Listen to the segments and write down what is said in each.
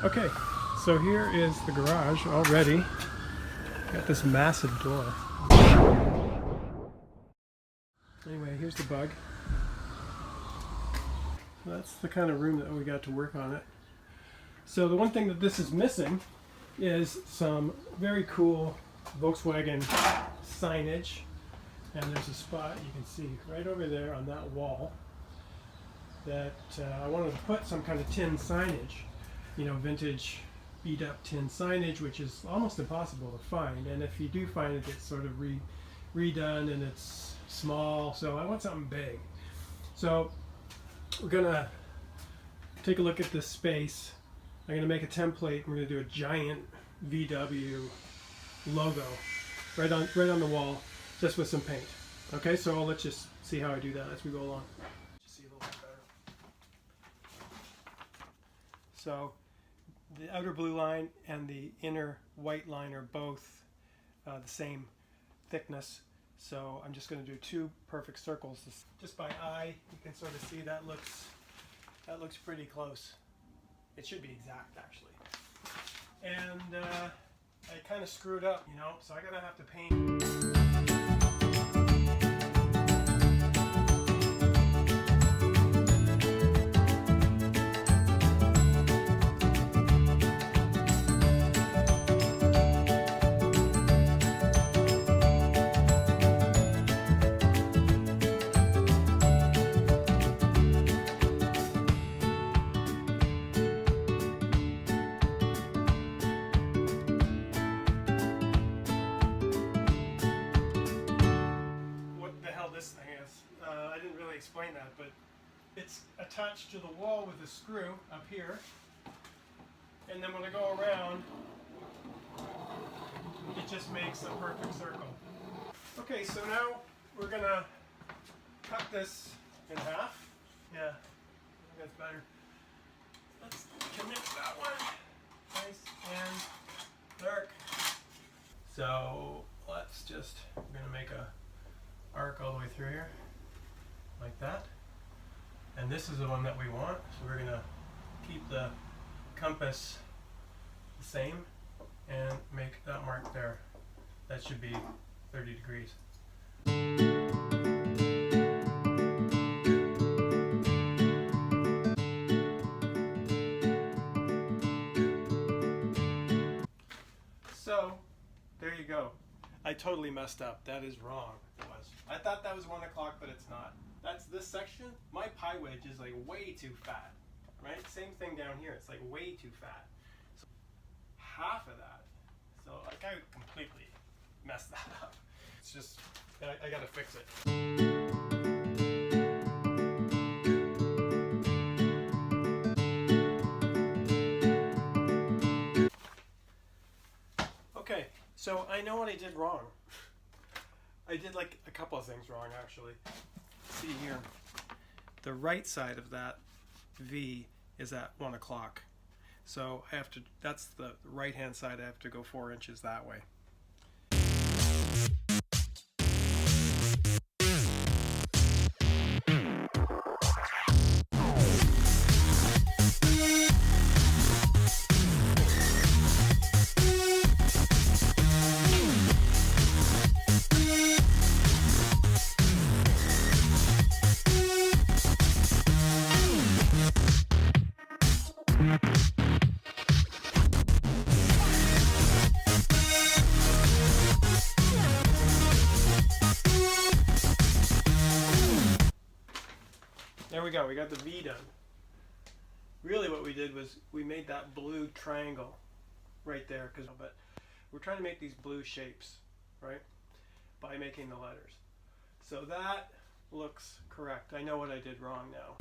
Okay, so here is the garage already. Got this massive door. Anyway, here's the bug. So that's the kind of room that we got to work on it. So the one thing that this is missing is some very cool Volkswagen signage. And there's a spot you can see right over there on that wall that I wanted to put some kind of tin signage, you know, vintage beat up tin signage, which is almost impossible to find. And if you do find it, it's sort of redone and it's small. So I want something big. So we're gonna take a look at this space. I'm gonna make a template. We're gonna do a giant VW logo right on the wall, just with some paint. Okay, so I'll let you see how I do that as we go along. Just see a little bit better. So the outer blue line and the inner white line are both the same thickness. So I'm just going to do two perfect circles. Just by eye, you can sort of see that looks pretty close. It should be exact, actually. And I kind of screwed up, you know, so I'm gonna have to paint. This thing is. I didn't really explain that, but it's attached to the wall with a screw up here, and then when I go around, it just makes a perfect circle. Okay, so now we're gonna cut this in half. Yeah, I think that's better. Let's connect that one. Nice and dark. So we're gonna make a arc all the way through here, like that. And this is the one that we want, so we're gonna keep the compass the same and make that mark there. That should be 30 degrees. So there you go. I totally messed up. That is wrong. I thought that was 1 o'clock, but it's not. That's this section. My pie wedge is like way too fat, right? Same thing down here. It's like way too fat. So half of that. So like I completely messed that up. It's just, I gotta fix it. Okay, so I know what I did wrong. I did like a couple of things wrong, actually. See here, the right side of that V is at 1 o'clock. So I have to, that's the right hand side, I have to go 4 inches that way. There we go, we got the V done. Really what we did was we made that blue triangle right there, but we're trying to make these blue shapes, right, by making the letters. So that looks correct. I know what I did wrong now.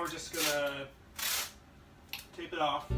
We're just gonna tape it off.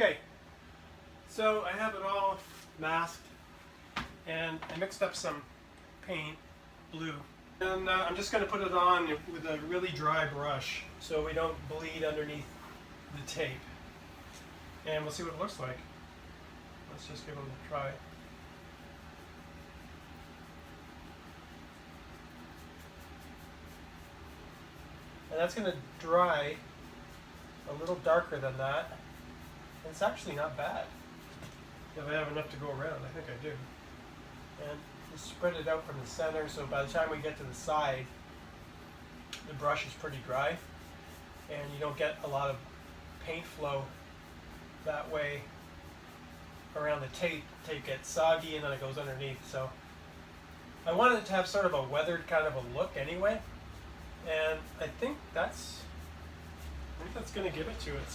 Okay, so I have it all masked, and I mixed up some paint, blue, and I'm just going to put it on with a really dry brush so we don't bleed underneath the tape, and we'll see what it looks like. Let's just give it a try. And that's going to dry a little darker than that. And it's actually not bad. If I have enough to go around, I think I do. And just spread it out from the center, so by the time we get to the side, the brush is pretty dry. And you don't get a lot of paint flow that way around the tape. The tape gets soggy and then it goes underneath. So I wanted it to have sort of a weathered kind of a look anyway. And I think that's going to give it to it.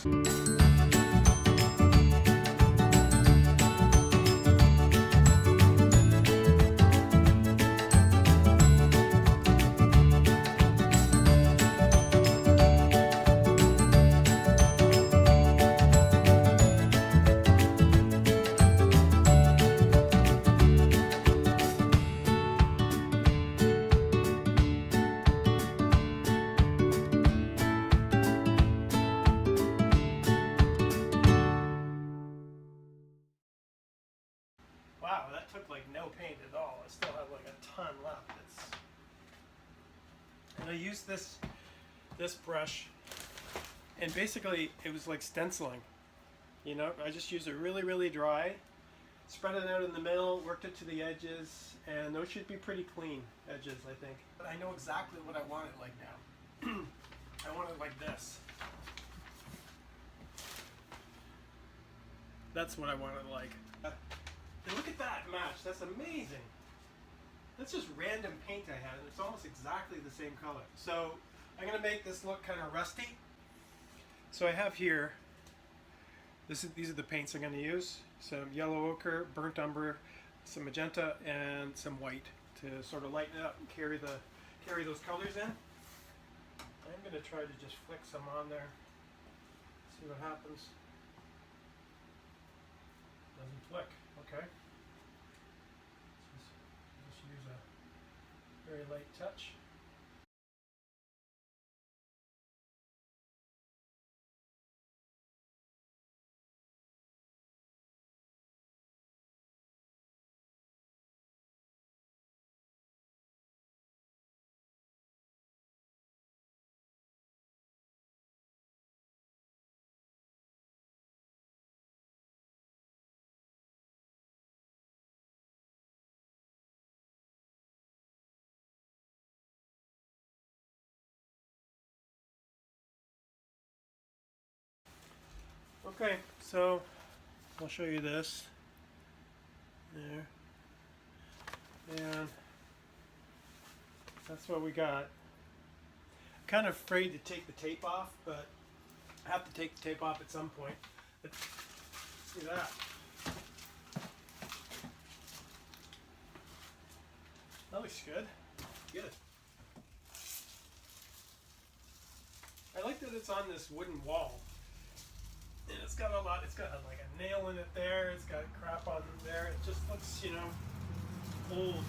Wow, that took like no paint at all. I still have like a ton left. And I used this brush, and basically it was like stenciling. You know, I just used it really, really dry, spread it out in the middle, worked it to the edges, and those should be pretty clean edges, I think. But I know exactly what I want it like now. I want it like this. That's what I want it like. And look at that match, that's amazing. That's just random paint I had, and it's almost exactly the same color. So I'm gonna make this look kind of rusty. So I have here, these are the paints I'm gonna use. Some yellow ochre, burnt umber, some magenta, and some white to sort of lighten it up and carry those colors in. I'm gonna try to just flick some on there, see what happens. Doesn't flick. Okay. Just use a very light touch. Okay, so I'll show you this. There. And that's what we got. I'm kind of afraid to take the tape off, but I have to take the tape off at some point. But see that. That looks good. Good. I like that it's on this wooden wall. And it's got like a nail in it there, it's got crap on there, it just looks, you know, old.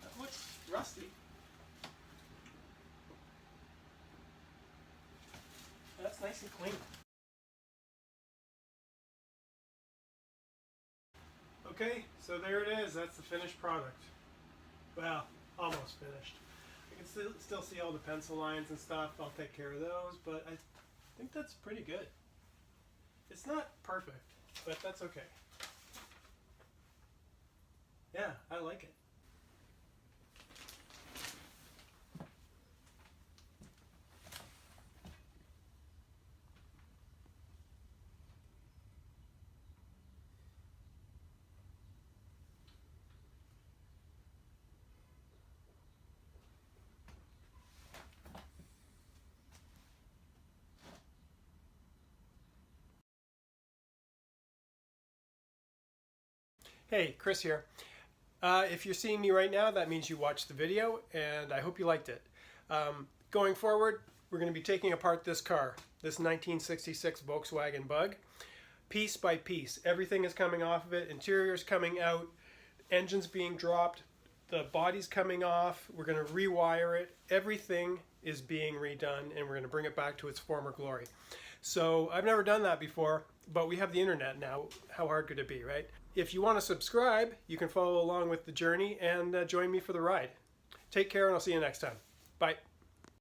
That looks rusty. That's nice and clean. Okay, so there it is. That's the finished product. Well, almost finished. I can still see all the pencil lines and stuff. I'll take care of those, but I think that's pretty good. It's not perfect, but that's okay. Yeah, I like it. Hey, Chris here. If you're seeing me right now, that means you watched the video, and I hope you liked it. Going forward, we're going to be taking apart this car, this 1966 Volkswagen Bug, piece by piece. Everything is coming off of it, interior's coming out, engine's being dropped, the body's coming off, we're going to rewire it, everything is being redone, and we're going to bring it back to its former glory. So I've never done that before, but we have the internet now. How hard could it be, right? If you want to subscribe, you can follow along with the journey and join me for the ride. Take care, and I'll see you next time. Bye.